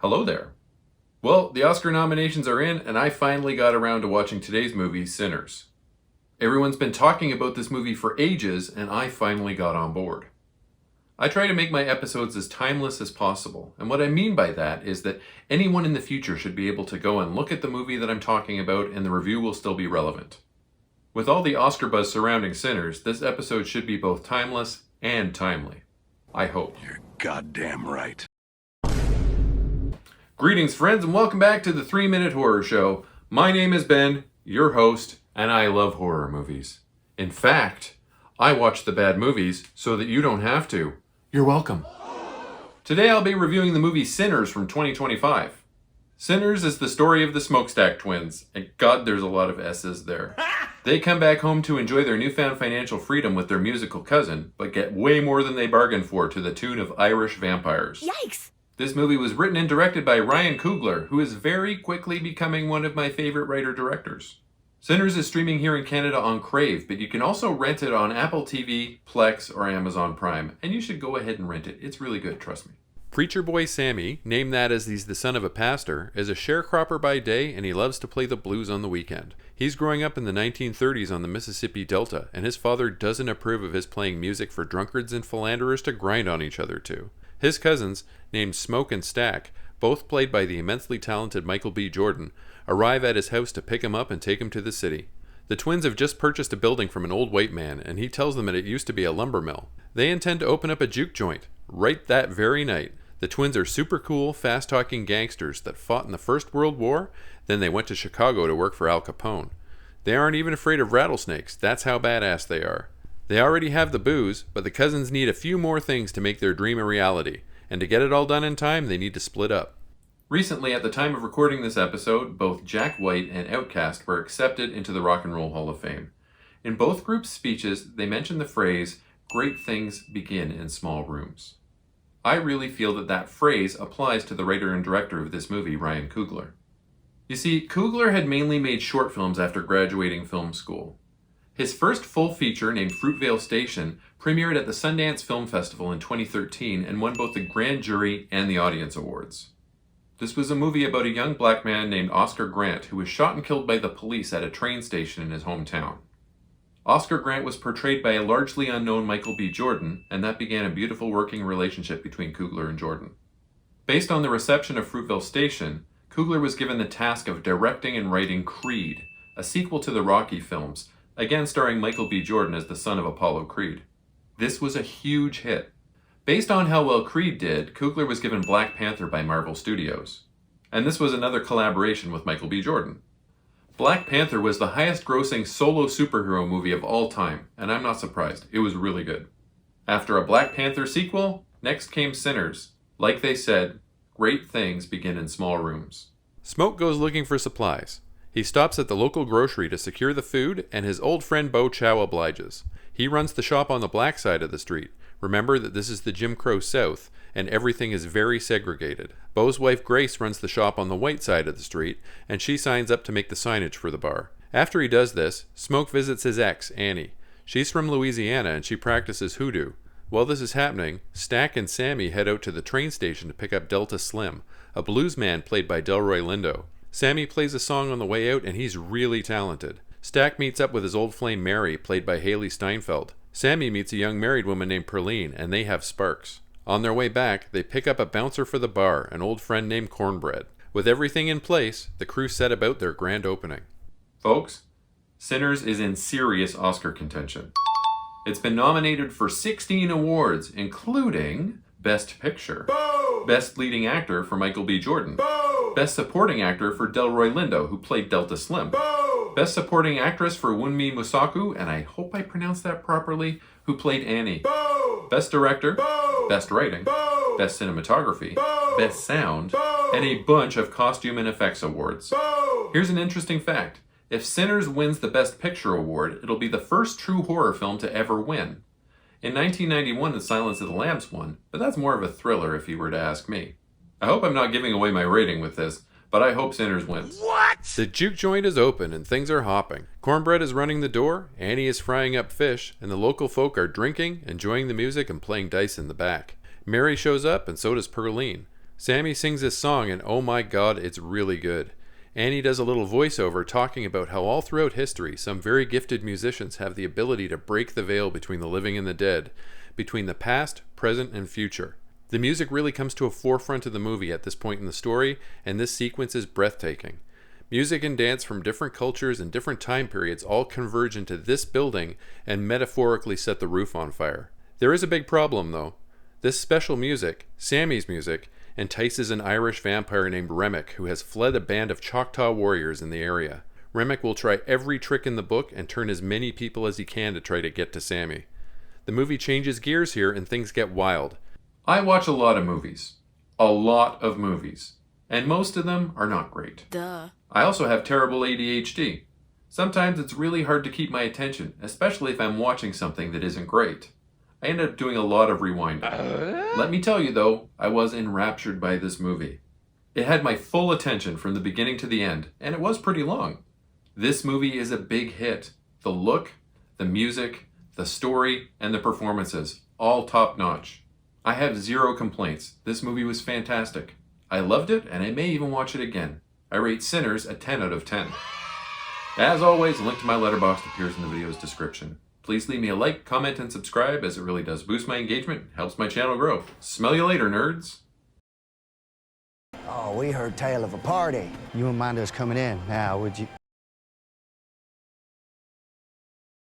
Hello there. Well, the Oscar nominations are in, and I finally got around to watching today's movie, Sinners. Everyone's been talking about this movie for ages, and I finally got on board. I try to make my episodes as timeless as possible, and what I mean by that is that anyone in the future should be able to go and look at the movie that I'm talking about, and the review will still be relevant. With all the Oscar buzz surrounding Sinners, this episode should be both timeless and timely. I hope. You're goddamn right. Greetings, friends, and welcome back to the 3-Minute Horror Show. My name is Ben, your host, and I love horror movies. In fact, I watch the bad movies so that you don't have to. You're welcome. Today I'll be reviewing the movie Sinners from 2025. Sinners is the story of the Smokestack twins, and God, there's a lot of S's there. They come back home to enjoy their newfound financial freedom with their musical cousin, but get way more than they bargained for to the tune of Irish vampires. Yikes! This movie was written and directed by Ryan Coogler, who is very quickly becoming one of my favorite writer-directors. Sinners is streaming here in Canada on Crave, but you can also rent it on Apple TV, Plex, or Amazon Prime, and you should go ahead and rent it. It's really good, trust me. Preacher boy Sammy, named that as he's the son of a pastor, is a sharecropper by day, and he loves to play the blues on the weekend. He's growing up in the 1930s on the Mississippi Delta, and his father doesn't approve of his playing music for drunkards and philanderers to grind on each other to. His cousins, named Smoke and Stack, both played by the immensely talented Michael B. Jordan, arrive at his house to pick him up and take him to the city. The twins have just purchased a building from an old white man, and he tells them that it used to be a lumber mill. They intend to open up a juke joint right that very night. The twins are super cool, fast-talking gangsters that fought in the First World War, then they went to Chicago to work for Al Capone. They aren't even afraid of rattlesnakes, that's how badass they are. They already have the booze, but the cousins need a few more things to make their dream a reality, and to get it all done in time, they need to split up. Recently, at the time of recording this episode, both Jack White and Outkast were accepted into the Rock and Roll Hall of Fame. In both groups' speeches, they mentioned the phrase, "Great things begin in small rooms." I really feel that that phrase applies to the writer and director of this movie, Ryan Coogler. You see, Coogler had mainly made short films after graduating film school. His first full feature, named Fruitvale Station, premiered at the Sundance Film Festival in 2013 and won both the Grand Jury and the Audience Awards. This was a movie about a young black man named Oscar Grant who was shot and killed by the police at a train station in his hometown. Oscar Grant was portrayed by a largely unknown Michael B. Jordan, and that began a beautiful working relationship between Coogler and Jordan. Based on the reception of Fruitvale Station, Coogler was given the task of directing and writing Creed, a sequel to the Rocky films, again starring Michael B. Jordan as the son of Apollo Creed. This was a huge hit. Based on how well Creed did, Coogler was given Black Panther by Marvel Studios. And this was another collaboration with Michael B. Jordan. Black Panther was the highest grossing solo superhero movie of all time, and I'm not surprised. It was really good. After a Black Panther sequel, next came Sinners. Like they said, great things begin in small rooms. Smoke goes looking for supplies. He stops at the local grocery to secure the food, and his old friend Bo Chow obliges. He runs the shop on the black side of the street. Remember that this is the Jim Crow South, and everything is very segregated. Bo's wife Grace runs the shop on the white side of the street, and she signs up to make the signage for the bar. After he does this, Smoke visits his ex, Annie. She's from Louisiana, and she practices hoodoo. While this is happening, Stack and Sammy head out to the train station to pick up Delta Slim, a blues man played by Delroy Lindo. Sammy plays a song on the way out, and he's really talented. Stack meets up with his old flame Mary, played by Haley Steinfeld. Sammy meets a young married woman named Perline, and they have sparks. On their way back, they pick up a bouncer for the bar, an old friend named Cornbread. With everything in place, the crew set about their grand opening. Folks, Sinners is in serious Oscar contention. It's been nominated for 16 awards, including Best Picture, Bo! Best Leading Actor for Michael B. Jordan, Bo! Best Supporting Actor for Delroy Lindo, who played Delta Slim, Bo! Best Supporting Actress for Wunmi Musaku, and I hope I pronounced that properly, who played Annie, Bo! Best Director, Bo! Best Writing, Bo! Best Cinematography, Bo! Best Sound, Bo! and a bunch of Costume and Effects awards. Bo! Here's an interesting fact. If Sinners wins the Best Picture award, it'll be the first true horror film to ever win. In 1991, The Silence of the Lambs won, but that's more of a thriller if you were to ask me. I hope I'm not giving away my rating with this, but I hope Sinners wins. What? The juke joint is open and things are hopping. Cornbread is running the door, Annie is frying up fish, and the local folk are drinking, enjoying the music, and playing dice in the back. Mary shows up, and so does Perline. Sammy sings this song, and oh my god, it's really good. Annie does a little voiceover talking about how all throughout history, some very gifted musicians have the ability to break the veil between the living and the dead, between the past, present, and future. The music really comes to a forefront of the movie at this point in the story, and this sequence is breathtaking. Music and dance from different cultures and different time periods all converge into this building and metaphorically set the roof on fire. There is a big problem, though. This special music, Sammy's music, entices an Irish vampire named Remick, who has fled a band of Choctaw warriors in the area. Remick will try every trick in the book and turn as many people as he can to try to get to Sammy. The movie changes gears here and things get wild. I watch a lot of movies. A lot of movies. And most of them are not great. Duh. I also have terrible ADHD. Sometimes it's really hard to keep my attention, especially if I'm watching something that isn't great. I end up doing a lot of rewinding. Let me tell you though, I was enraptured by this movie. It had my full attention from the beginning to the end, and it was pretty long. This movie is a big hit. The look, the music, the story, and the performances, all top notch. I have zero complaints. This movie was fantastic. I loved it, and I may even watch it again. I rate Sinners a 10 out of 10. As always, a link to my letterboxd appears in the video's description. Please leave me a like, comment, and subscribe, as it really does boost my engagement, helps my channel grow. Smell you later, nerds. Oh, we heard tale of a party. You wouldn't mind us coming in now, would you?